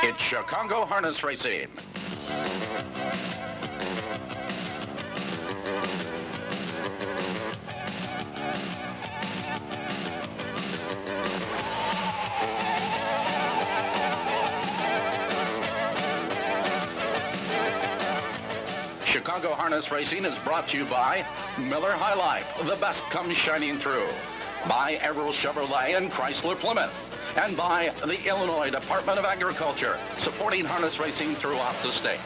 It's Chicago Harness Racing. Chicago Harness Racing is brought to you by Miller High Life. The best comes shining through. By Errol Chevrolet and Chrysler Plymouth. And by the Illinois Department of Agriculture, supporting harness racing throughout the state.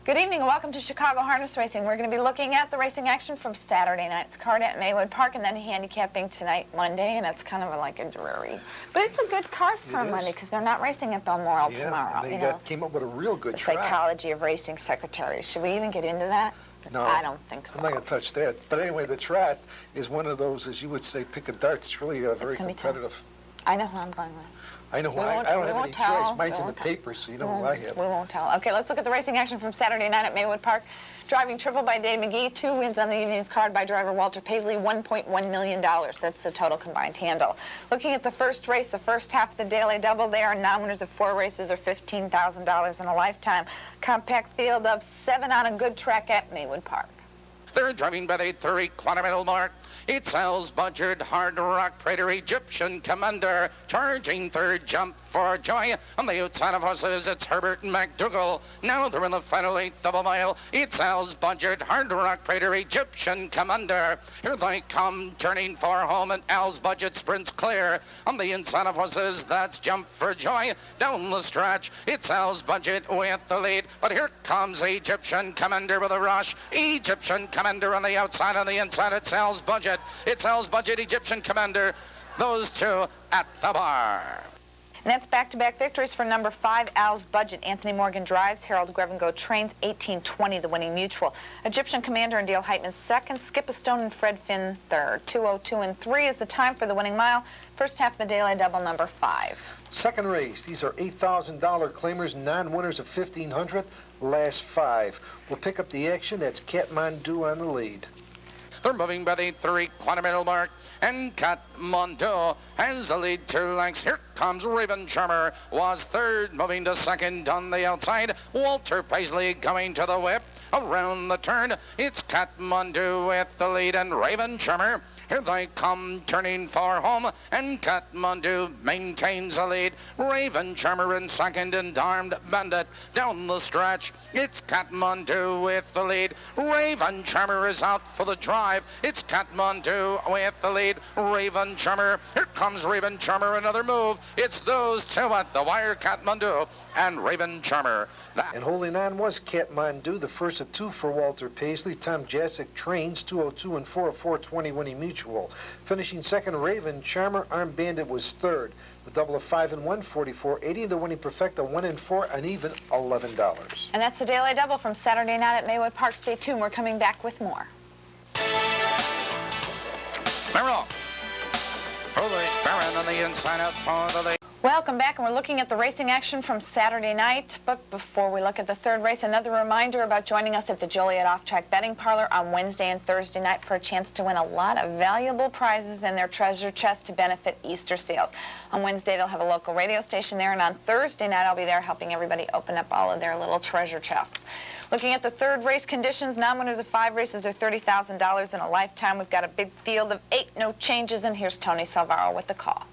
Good evening and welcome to Chicago Harness Racing. We're going to be looking at the racing action from Saturday night's card at Maywood Park and then handicapping tonight, Monday, and that's kind of like a dreary. But it's a good card for Monday because they're not racing at Balmoral tomorrow. They came up with a real good track. Psychology of racing secretaries. Should we even get into that? No, I don't think so. I'm not going to touch that. But anyway, the trot is one of those, as you would say, pick a darts. It's really very competitive. I know who I'm going with. I know who I don't have any choice. Mine's in the papers, so you know who I have. We won't tell. Okay, let's look at the racing action from Saturday night at Maywood Park. Driving triple by Dave McGee, 2 wins on the evening's card by driver Walter Paisley, $1.1 million. That's the total combined handle. Looking at the first race, the first half of the daily double, they are non-winners of 4 races or $15,000 in a lifetime. Compact field of 7 on a good track at Maywood Park. They're driving by the 3-quarter-mile mark. It's Al's Budget, Hard Rock Prater, Egyptian Commander, charging third, Jump for Joy. On the outside of horses, it's Herbert and McDougall. Now they're in the final 8th double mile. It's Al's Budget, Hard Rock Prater, Egyptian Commander. Here they come, turning for home, and Al's Budget sprints clear. On the inside of horses, that's Jump for Joy. Down the stretch, it's Al's Budget with the lead. But here comes Egyptian Commander with a rush. Egyptian Commander on the outside, on the inside, it's Al's Budget. It's Al's Budget, Egyptian Commander. Those two at the bar. And that's back-to-back victories for number 5, Al's Budget. Anthony Morgan drives, Harold Grevengo trains, 1820, the winning mutual. Egyptian Commander and Dale Heitman second, Skip a Stone and Fred Finn third. 2:02 and 3 is the time for the winning mile. First half of the daily double, number 5. Second race, these are $8,000 claimers, non-winners of $1,500, last 5. We'll pick up the action. That's Kathmandu on the lead. They're moving by the 3-quarter-mile mark, and Kathmandu has the lead 2 lengths. Here comes Raven Charmer, was third, moving to second on the outside. Walter Paisley going to the whip. Around the turn, it's Kathmandu with the lead, and Raven Charmer. Here they come, turning for home, and Kathmandu maintains the lead. Raven Charmer in second, and Armed Bandit down the stretch. It's Kathmandu with the lead. Raven Charmer is out for the drive. It's Kathmandu with the lead. Raven Charmer. Here comes Raven Charmer, another move. It's those two at the wire, Kathmandu and Raven Charmer. And holding on was Kathmandu, the first of 2 for Walter Paisley. Tom Jasic trains, 2:02 and 4 of 420 winning mutual. Finishing second, Raven Charmer. Armed Bandit was third. The double of 5 and 1, 44.80. The winning perfecta, 1 and 4, an even $11. And that's the daily double from Saturday night at Maywood Park. Stay tuned. We're coming back with more. Merrill. Foolish Baron on the inside out for the lead. Welcome back, and we're looking at the racing action from Saturday night. But before we look at the third race, another reminder about joining us at the Joliet Off-Track Betting Parlor on Wednesday and Thursday night for a chance to win a lot of valuable prizes in their treasure chest to benefit Easter sales. On Wednesday, they'll have a local radio station there, and on Thursday night, I'll be there helping everybody open up all of their little treasure chests. Looking at the third race conditions, non-winners of 5 races are $30,000 in a lifetime. We've got a big field of 8, no changes, and here's Tony Salvaro with the call.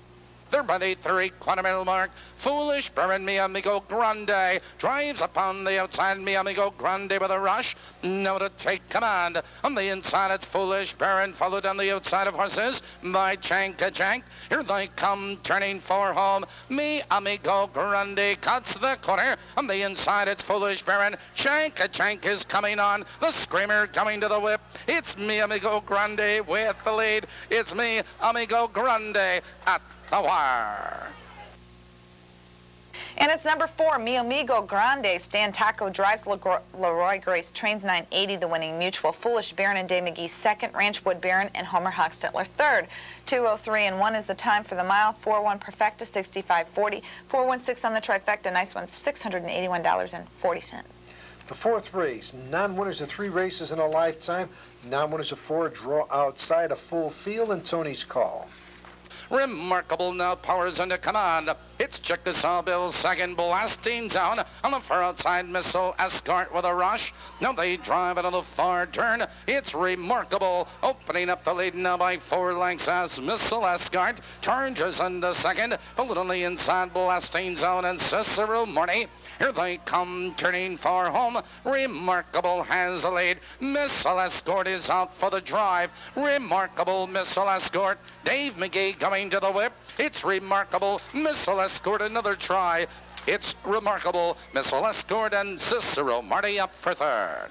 They're by the 3-quarter-mile mark. Foolish Baron, Mi Amigo Grande drives upon the outside. Mi Amigo Grande with a rush. Now to take command. On the inside, it's Foolish Baron, followed on the outside of horses by Chank-a-Jank. Here they come, turning for home. Mi Amigo Grande cuts the corner. On the inside, it's Foolish Baron. Chank-a-Jank is coming on. The Screamer coming to the whip. It's Mi Amigo Grande with the lead. It's Mi Amigo Grande at the wire. And it's number 4, Mi Amigo Grande. Stan Taco drives, Leroy Grace trains, 980, the winning mutual. Foolish Baron and Dave McGee second, Ranchwood Baron and Homer Hochstetler third. 2:03 and 1 is the time for the mile. 4-1 perfecta, 65.40. 4-1-6 on the trifecta, nice one, $681.40. The fourth race, non-winners of 3 races in a lifetime. Non-winners of 4 draw outside a full field, and Tony's call. Remarkable now powers into command. It's Chickasaw Bill's second blasting down on the far outside. Missile Escort with a rush. Now they drive it on the far turn. It's Remarkable opening up the lead now by 4 lengths as Missile Escort charges into second. Followed on the inside blasting zone and Cicero Morty. Here they come turning for home. Remarkable has the lead. Missile Escort is out for the drive. Remarkable Missile Escort. Dave McGee coming to the whip. It's Remarkable Missile Escort, another try. It's Remarkable Missile Escort and Cicero Marty up for third.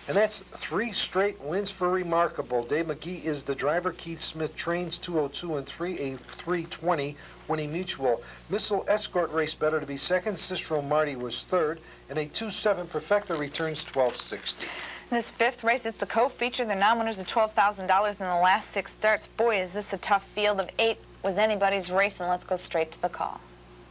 And that's 3 straight wins for Remarkable. Dave McGee is the driver. Keith Smith trains 202 and 3, a 320 winning mutual. Missile Escort raced better to be second. Cicero Marty was third, and a 2-7 Perfecta returns 1260. This 5th race, it's the co-feature. They're non-winners of $12,000 in the last 6 starts. Boy, is this a tough field of 8. Was anybody's race, and let's go straight to the call.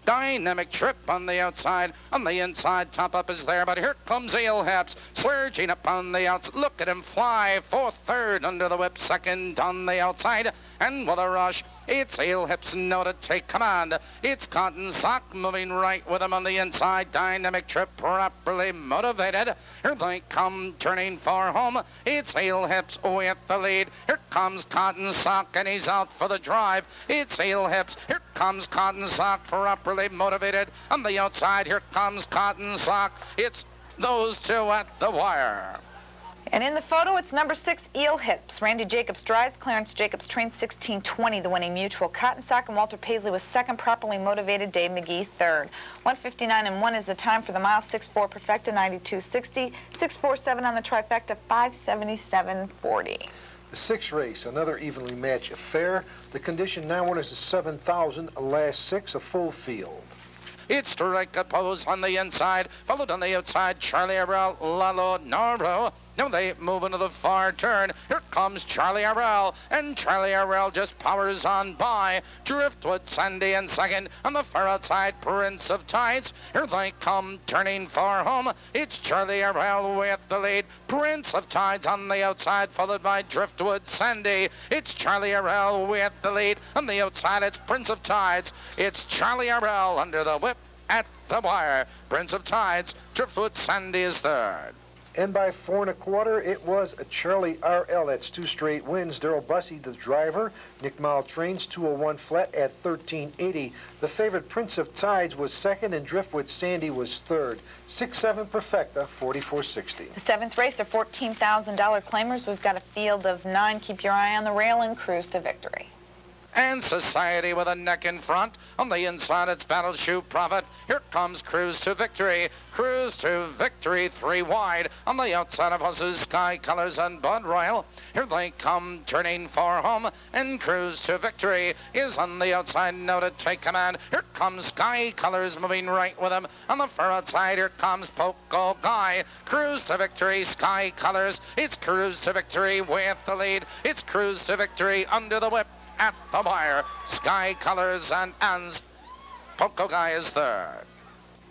Dynamic Trip on the outside. On the inside, Top Up is there, but here comes Eel Haps, surging up on the outside. Look at him fly. 4th, 3rd under the whip, 2nd on the outside. And with a rush, it's Eel Hips now to take command. It's Cotton Sock moving right with him on the inside. Dynamic Trip properly motivated. Here they come turning for home. It's Eel Hips with the lead. Here comes Cotton Sock and he's out for the drive. It's Eel Hips. Here comes Cotton Sock properly motivated. On the outside, here comes Cotton Sock. It's those two at the wire. And in the photo, it's number 6, Eel Hips. Randy Jacobs drives. Clarence Jacobs trains 1620, the winning mutual. Cotton Sock and Walter Paisley was second, properly motivated. Dave McGee third. 1:59 and 1 is the time for the mile. 6-4 Perfecta, 92.60. 6:47 on the trifecta, 5:77.40. The 6th race, another evenly matched affair. The condition now winners is 7,000. Last 6, a full field. It's Strike a Pose on the inside, followed on the outside, Charlie Arrell, Lalo Noro. Now they move into the far turn. Here comes Charlie Arrell, and Charlie Arrell just powers on by. Driftwood Sandy in second. On the far outside, Prince of Tides. Here they come turning for home. It's Charlie Arrell with the lead. Prince of Tides on the outside, followed by Driftwood Sandy. It's Charlie Arrell with the lead. On the outside, it's Prince of Tides. It's Charlie Arrell under the whip at the wire. Prince of Tides, Driftwood Sandy is third. And by 4 1/4, it was a Charlie R.L. That's 2 straight wins. Daryl Bussey, the driver. Nick Mile trains 201 flat at 1380. The favorite Prince of Tides was second, and Driftwood Sandy was third. 6-7 Perfecta, 44.60. The 7th race, they're $14,000 claimers. We've got a field of 9. Keep your eye on the rail and cruise to victory. And Society with a neck in front. On the inside, it's Battle Shoe Prophet. Here comes Cruise to Victory. Cruise to Victory, 3 wide. On the outside of horses, Sky Colors and Bud Royal. Here they come, turning for home. And Cruise to Victory is on the outside now to take command. Here comes Sky Colors moving right with him. On the far outside, here comes Poco Guy. Cruise to Victory, Sky Colors. It's Cruise to Victory with the lead. It's Cruise to Victory under the whip at the wire. Sky Colors and Anne's Poco Guy is third.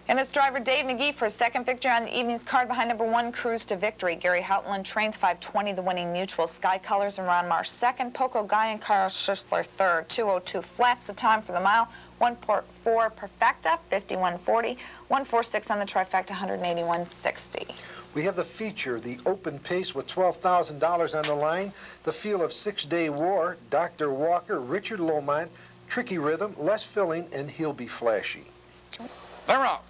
And it's driver Dave McGee for his second victory on the evening's card behind number 1, Cruise to Victory. Gary Houtland trains 5:20, the winning mutual. Sky Colors and Ron Marsh second. Poco Guy and Carl Schussler third. 2:02 flats the time for the mile. 1:4 Perfecta, 51.40. 1:46 on the trifecta, 181.60. We have the feature, the open pace with $12,000 on the line. The feel of 6-Day War, Dr. Walker, Richard Lomont, Tricky Rhythm, Less Filling, and He'll Be Flashy. They're off.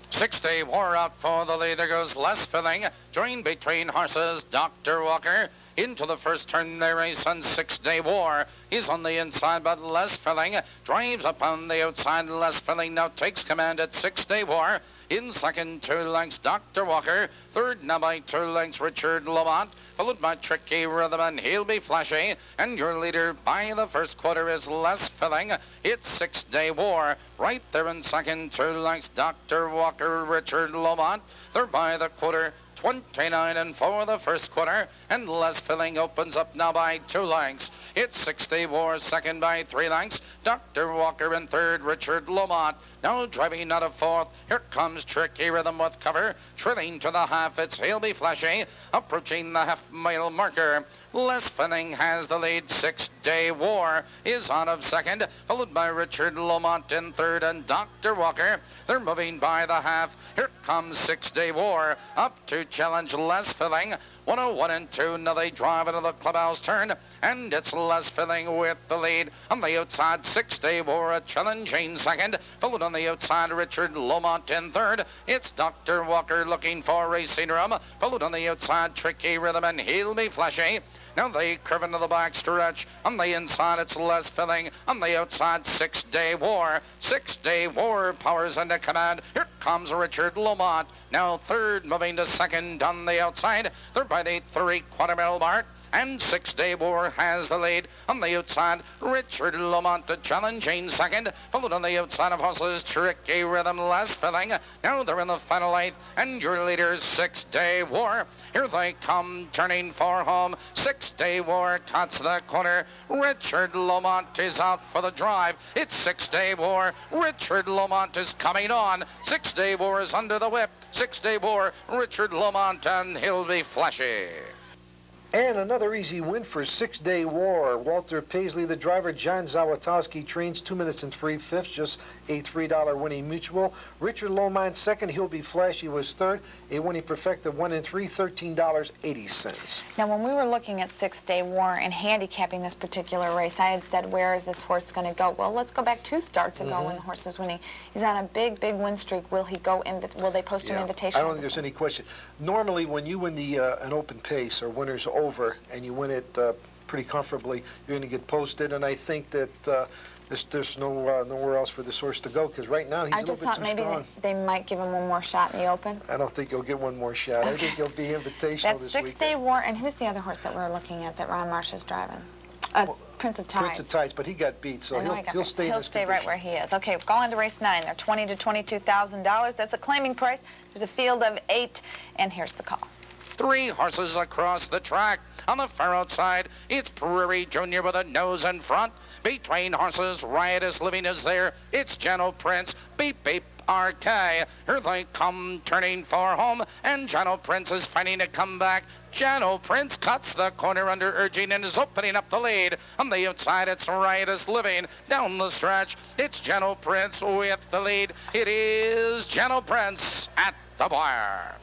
6-Day War out for the lead. There goes Less Filling. Joined between horses, Dr. Walker. Into the first turn they race on 6-Day War. He's on the inside, but Less Filling drives up on the outside. Less Filling now takes command at 6-Day War. In second, 2 lengths, Dr. Walker. Third, now by 2 lengths, Richard Lamont. Followed by Tricky Rhythm and He'll Be Flashy. And your leader by the first quarter is Less Filling. It's 6-Day War. Right there in second, 2 lengths, Dr. Walker, Richard Lamont. They're by the quarter. 29 and 4 the first quarter, and Less Filling opens up now by 2 lengths. It's 6-Day War second by 3 lengths. Dr. Walker in third, Richard Lamont. Now driving out of fourth, here comes Tricky Rhythm with cover. Trailing to the half, it's He'll Be Flashy. Approaching the half-mile marker. Les Finning has the lead. 6-Day War is out of second, followed by Richard Lomont in third and Dr. Walker. They're moving by the half. Here comes 6-Day War up to challenge Les Finning. 101 and 2. Now they drive into the clubhouse turn, and it's Les Finning with the lead. On the outside, 6-Day War a challenging second, followed on the outside Richard Lomont in third. It's Dr. Walker looking for racing room, followed on the outside Tricky Rhythm, and he'll be flashy. Now they curve into the back stretch. On the inside, it's Les Finning. On the outside, 6-Day War. 6-Day War powers into command. Here comes Richard Lomont. Now third, moving to second on the outside. They're by the 3-quarter-mile mark. And 6-Day War has the lead. On the outside, Richard Lomont challenging second. Followed on the outside of horses, Tricky Rhythm, Les Finning. Now they're in the final eighth, and your leaders, 6-Day War. Here they come, turning for home. 6-Day War cuts the corner. Richard Lomont is out for the drive. It's 6-Day War. Richard Lomont is coming on. 6-Day War is under the whip. 6-Day War, Richard Lomont, and he'll be flashy. And another easy win for 6-Day War. Walter Paisley, the driver. John Zawatowski trains 2 minutes and 3/5, just a $3 winning mutual. Richard Lomont second. He'll be flashy was third. A winning perfecta 1 and 3, $13.80. Now, when we were looking at 6-Day War and handicapping this particular race, I had said, where is this horse going to go? Well, let's go back 2 starts ago when the horse was winning. He's on a big, big win streak. Will he go? Will they post him invitation? I don't think there's any question. Normally, when you win the an open pace or winners over and you win it pretty comfortably, you're going to get posted. And I think that there's nowhere else for this horse to go, because right now he's a little bit too strong. I just thought maybe they might give him one more shot in the Open. I don't think he'll get one more shot. Okay. I think he'll be invitational this weekend. That's 6-Day War, and who's the other horse that we're looking at that Ron Marsh is driving? Prince of Tides. Prince of Tides, but he got beat, so he'll stay. He'll stay right where he is. Okay, go on to race 9. They're $20,000 to $22,000. That's a claiming price. There's a field of 8, and here's the call. 3 horses across the track. On the far outside, it's Prairie Junior with a nose in front. Between horses, Riotous Living is there. It's Gentle Prince. Beep, beep. RK. Here they come, turning for home, and Gentle Prince is fighting to come back. Gentle Prince cuts the corner under urging and is opening up the lead. On the outside, it's Riotous Living. Down the stretch, it's Gentle Prince with the lead. It is Gentle Prince at the wire.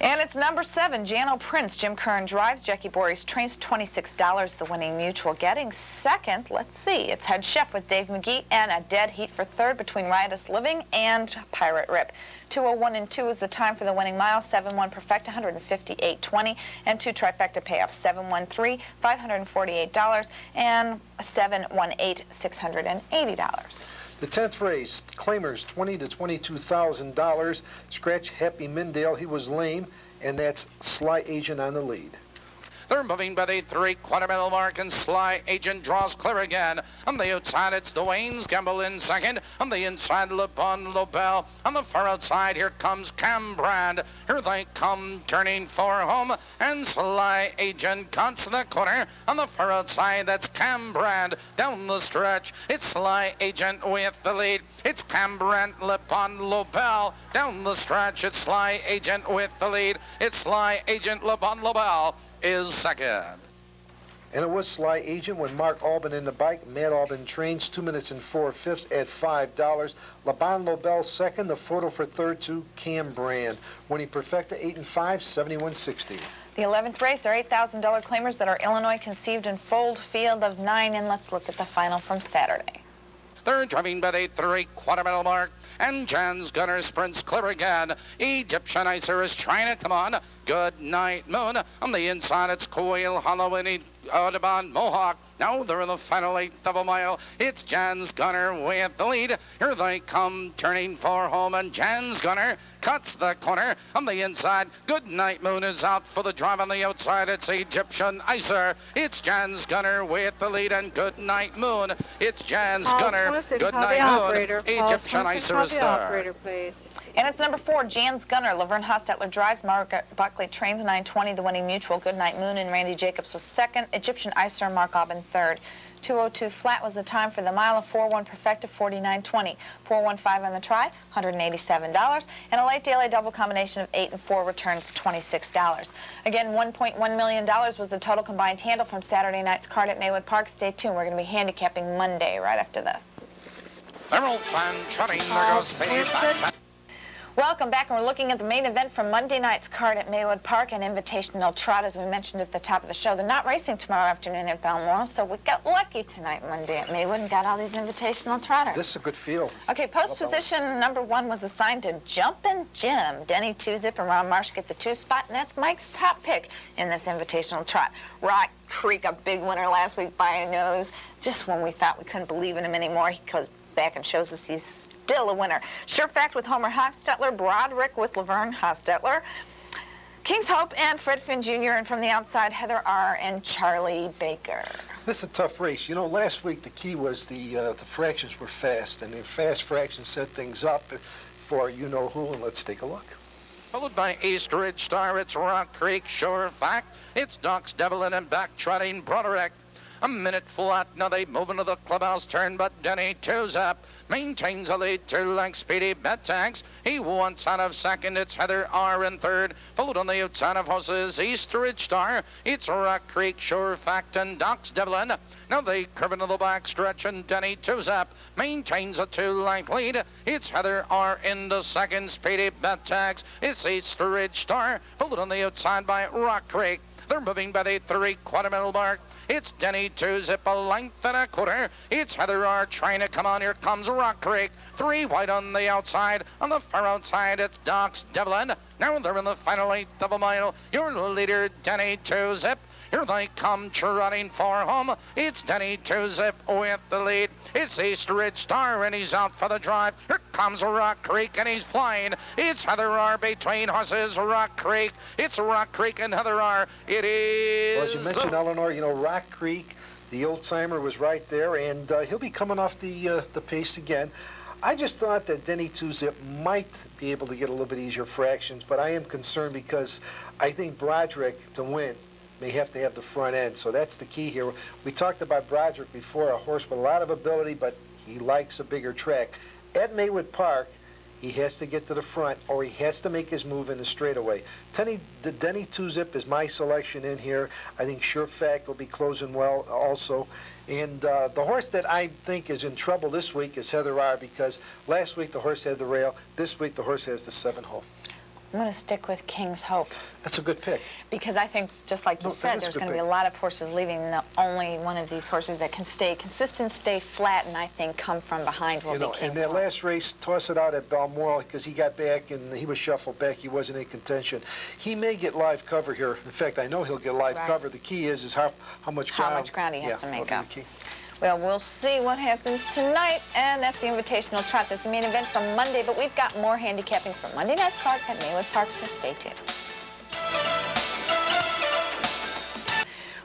And it's number 7, Gentle Prince. Jim Curran drives. Jackie Boris trains. $26, the winning mutual. Getting second, let's see, it's Head Chef with Dave McGee, and a dead heat for third between Riotous Living and Pirate Rip. 2:01 and 2 is the time for the winning mile. 7-1 perfecta, $158.20, and 2 trifecta payoffs. 7-1-3, $548, and 7-1-8, $680. The 10th race, claimers $20,000 to $22,000. Scratch Happy Mindale, he was lame, and that's Sly Agent on the lead. They're moving by the 3-quarter-mile mark, and Sly Agent draws clear again. On the outside, it's Dwayne's Gamble in second. On the inside, Le Bon Lobel. On the far outside, here comes Cam Brand. Here they come, turning for home, and Sly Agent cuts the corner. On the far outside, that's Cam Brand. Down the stretch, it's Sly Agent with the lead. It's Cam Brand, Le Bon Lobel. Down the stretch, it's Sly Agent with the lead. It's Sly Agent, Le Bon Lobel is second. And it was Sly Agent when Mark Alban in the bike. Matt Alban trains 2 minutes and 4/5 at $5. LaBon Lobel second. The photo for third to Cam Brand. Winning perfecta 8 and 5, $71.60. The 11th race are $8,000 claimers that are Illinois conceived in fold field of 9, and let's look at the final from Saturday. They're driving by the 3-quarter-mile mark, and Jan's Gunner sprints clear again. Egyptian Icer is trying to come on. Good Night Moon. On the inside, it's Quail Hollow and Audubon Mohawk. Now they're in the final 1/8 of a mile. It's Jan's Gunner with the lead. Here they come, turning for home, and Jan's Gunner cuts the corner. On the inside, Good Night Moon is out for the drive. On the outside, it's Egyptian Icer. It's Jan's Gunner with the lead, and Good Night Moon. It's Jan's Gunner. Good Night Moon. Egyptian Icer is there. And it's number 4, Jan's Gunner. Laverne Hostetler drives. Margaret Buckley trains. 920, the winning Mutual. Goodnight Moon and Randy Jacobs was second. Egyptian Icer, Mark Aubin third. 2:02 flat was the time for the mile. Of 4:1 perfecta, 49.20. 4:15 on the try, $187. And a late daily double combination of 8 and 4 returns $26. Again, $1.1 million was the total combined handle from Saturday night's card at Maywood Park. Stay tuned. We're going to be handicapping Monday right after this. Emerald fan shutting. There goes speed. Welcome back, and we're looking at the main event from Monday night's card at Maywood Park, an invitational trot, as we mentioned at the top of the show. They're not racing tomorrow afternoon at Balmoral, so we got lucky tonight Monday at Maywood and got all these invitational trotters. This is a good field. Okay, post position number 1 was assigned to Jumpin' Jim. Denny Two-Zip and Ron Marsh get the 2 spot, and that's Mike's top pick in this invitational trot. Rock Creek, a big winner last week by a nose. Just when we thought we couldn't believe in him anymore, he goes back and shows us he's still a winner. Sure Fact with Homer Hostetler, Broderick with Laverne Hostetler, King's Hope and Fred Finn Jr., and from the outside, Heather R. and Charlie Baker. This is a tough race. You know, last week the key was the fractions were fast, and the fast fractions set things up for you-know-who, and let's take a look. Followed by East Ridge Star, it's Rock Creek, Sure Fact. It's Doc's Devlin and back trotting Broderick. A minute flat, now they move into the clubhouse turn, but Denny Two-Zap maintains a lead 2 lengths. Speedy Bet-Tax, he wants out of second. It's Heather R. in third, followed on the outside of horses East Ridge Star. It's Rock Creek, Sure Fact, and Doc's Devlin. Now they curve into the back stretch, and Denny Two-Zap maintains a 2-length lead. It's Heather R. into second. Speedy Bet-Tax, it's East Ridge Star, followed on the outside by Rock Creek. They're moving by the 3/4 middle mark. It's Denny Two-Zip, a length and a quarter. It's Heather R. trying to come on. Here comes Rock Creek. 3 wide on the outside. On the far outside, it's Doc's Devlin. Now they're in the final 1/8 of a mile. Your leader, Denny Two-Zip. Here they come trotting for home. It's Denny Two-Zip with the lead. It's East Ridge Star, and he's out for the drive. Here comes Rock Creek, and he's flying. It's Heather R. between horses. Rock Creek. It's Rock Creek and Heather R. It is. Well, as you mentioned, Eleanor, you know, Rock Creek, the old-timer, was right there, and he'll be coming off the pace again. I just thought that Denny Two-Zip might be able to get a little bit easier fractions, but I am concerned because I think Broderick, to win, may have to have the front end. So that's the key here. We talked about Broderick before, a horse with a lot of ability, but he likes a bigger track. At Maywood Park, he has to get to the front, or he has to make his move in the straightaway. Denny Two-Zip is my selection in here. I think Sure Fact will be closing well also. And the horse that I think is in trouble this week is Heather R, because last week the horse had the rail. This week the horse has the 7-hole. I'm going to stick with King's Hope. That's a good pick. Because I think, just like you said, there's going to be a lot of horses leaving. The only one of these horses that can stay consistent, stay flat, and I think come from behind will be King's Hope. In that last race, toss it out at Balmoral, because he got back and he was shuffled back. He wasn't in contention. He may get live cover here. In fact, I know he'll get live cover. The key is how much ground. How much ground he has to make up. Well, we'll see what happens tonight, and that's the invitational trot. That's the main event from Monday, but we've got more handicapping from Monday night's card at Maywood Park, so stay tuned.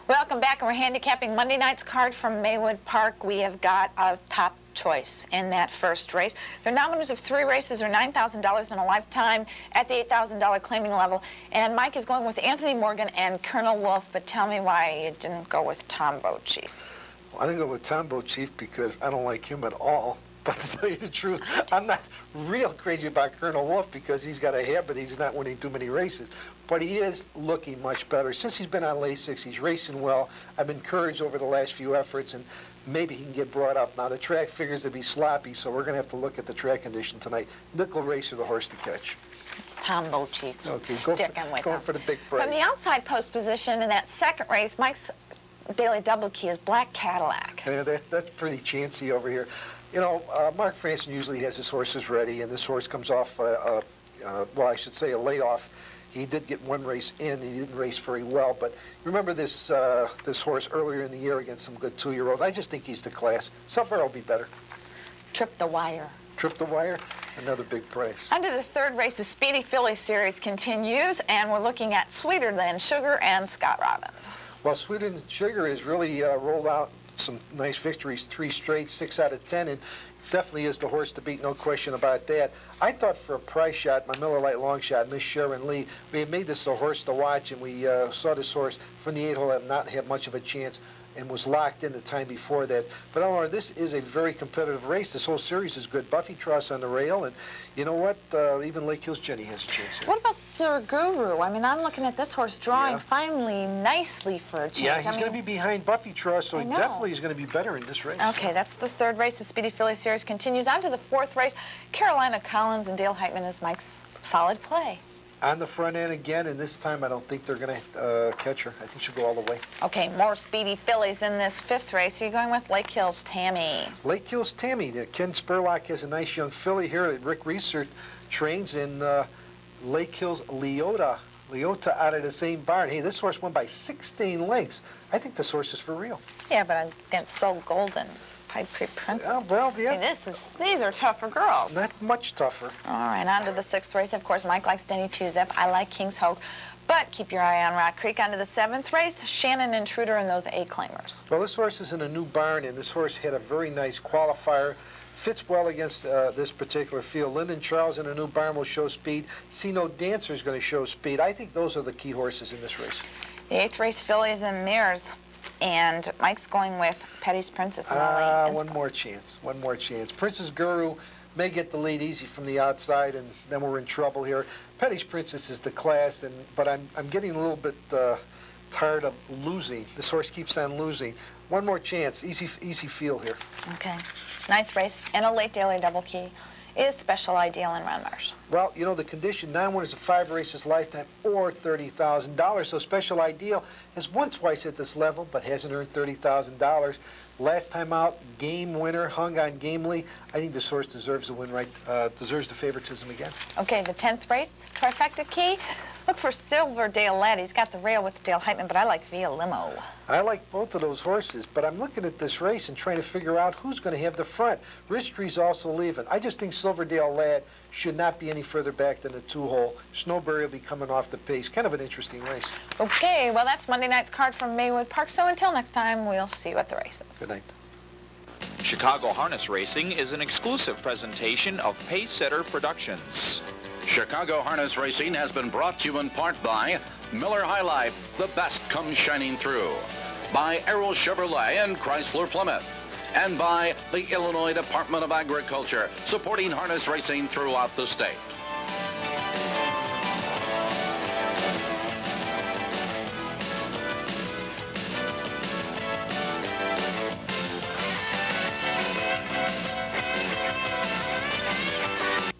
Welcome back, and we're handicapping Monday night's card from Maywood Park. We have got a top choice in that first race. Their nominals of 3 races are $9,000 in a lifetime at the $8,000 claiming level, and Mike is going with Anthony Morgan and Colonel Wolf, but tell me why you didn't go with Tombo Chief. I didn't go with Tombo Chief because I don't like him at all. But to tell you the truth, I'm not real crazy about Colonel Wolf because he's got a habit. He's not winning too many races. But he is looking much better. Since he's been on Lasix, he's racing well. I've been encouraged over the last few efforts, and maybe he can get brought up. Now, the track figures to be sloppy, so we're going to have to look at the track condition tonight. Nickel Racer, the horse to catch. Tombo Chief. Okay, going for the big prize. From the outside post position in that second race, Mike's daily double key is Black Cadillac. Yeah, that's pretty chancy over here. You know, Mark Franson usually has his horses ready, and this horse comes off, well, I should say a layoff. He did get 1 race in. He didn't race very well, but remember this this horse earlier in the year against some good 2-year-olds. I just think he's the class. Somewhere will be better. Trip the Wire. Trip the Wire, another big price. Under the third race, the Speedy Philly Series continues, and we're looking at Sweeter Than Sugar and Scott Robbins. Well, Sweeter Than Sugar has really rolled out some nice victories, 3 straight, 6 out of 10, and definitely is the horse to beat, no question about that. I thought for a price shot, my Miller Lite long shot, Miss Sharon Lee, we had made this a horse to watch, and we saw this horse from the 8 hole not have much of a chance and was locked in the time before that. But Eleanor, this is a very competitive race. This whole series is good. Buffy Truss on the rail, and you know what? Even Lake Hills Jenny has a chance here. What about Sir Guru? I mean, I'm looking at this horse drawing finally nicely for a change. Yeah, he's going to be behind Buffy Truss, so he know. definitely is going to be better in this race. Okay, that's the third race. The Speedy Philly Series continues on to the fourth race. Carolina Collins and Dale Heitman is Mike's solid play. On the front end again, and this time I don't think they're going to catch her. I think she'll go all the way. Okay, more Speedy Fillies in this fifth race. Are you going with Lake Hills Tammy? Lake Hills Tammy. Ken Spurlock has a nice young filly here that Rick Reeser trains in Lake Hills Leota out of the same barn. Hey, this horse won by 16 lengths. I think this horse is for real. Yeah, but against So Golden, Pied Creek Princess. Well, yeah. Hey, these are tougher girls. Not much tougher. All right, on to the sixth race. Of course, Mike likes Denny Tuzep. I like King's Hope. But keep your eye on Rock Creek. On to the seventh race, Shannon Intruder and those A-claimers. Well, this horse is in a new barn, and this horse had a very nice qualifier. Fits well against this particular field. Lyndon Charles in a new barn will show speed. See No Dancer is going to show speed. I think those are the key horses in this race. The eighth race, Fillies and Mares. And Mike's going with Petty's Princess in the lane. One more chance. One more chance. Princess Guru may get the lead easy from the outside, and then we're in trouble here. Petty's Princess is the class, but I'm getting a little bit tired of losing. This horse keeps on losing. One more chance. Easy field here. Okay. Ninth race, and a late daily double key, is Special Ideal in Ron Marsh. Well, you know, the condition, 9 winners of 5 races lifetime or $30,000. So Special Ideal has won twice at this level, but hasn't earned $30,000. Last time out, game winner, hung on gamely. I think this horse deserves the win, deserves the favoritism again. Okay, the 10th race, Trifecta Key. Look for Silverdale Lad. He's got the rail with Dale Heitman, but I like Via Limo. I like both of those horses, but I'm looking at this race and trying to figure out who's going to have the front. Rishtree's also leaving. I just think Silverdale Lad should not be any further back than the 2-hole. Snowberry will be coming off the pace. Kind of an interesting race. Okay, well, that's Monday night's card from Maywood Park. So until next time, we'll see you at the races. Good night. Chicago Harness Racing is an exclusive presentation of Pacesetter Productions. Chicago Harness Racing has been brought to you in part by Miller High Life, the best comes shining through, by Arrow Chevrolet and Chrysler Plymouth, and by the Illinois Department of Agriculture, supporting harness racing throughout the state.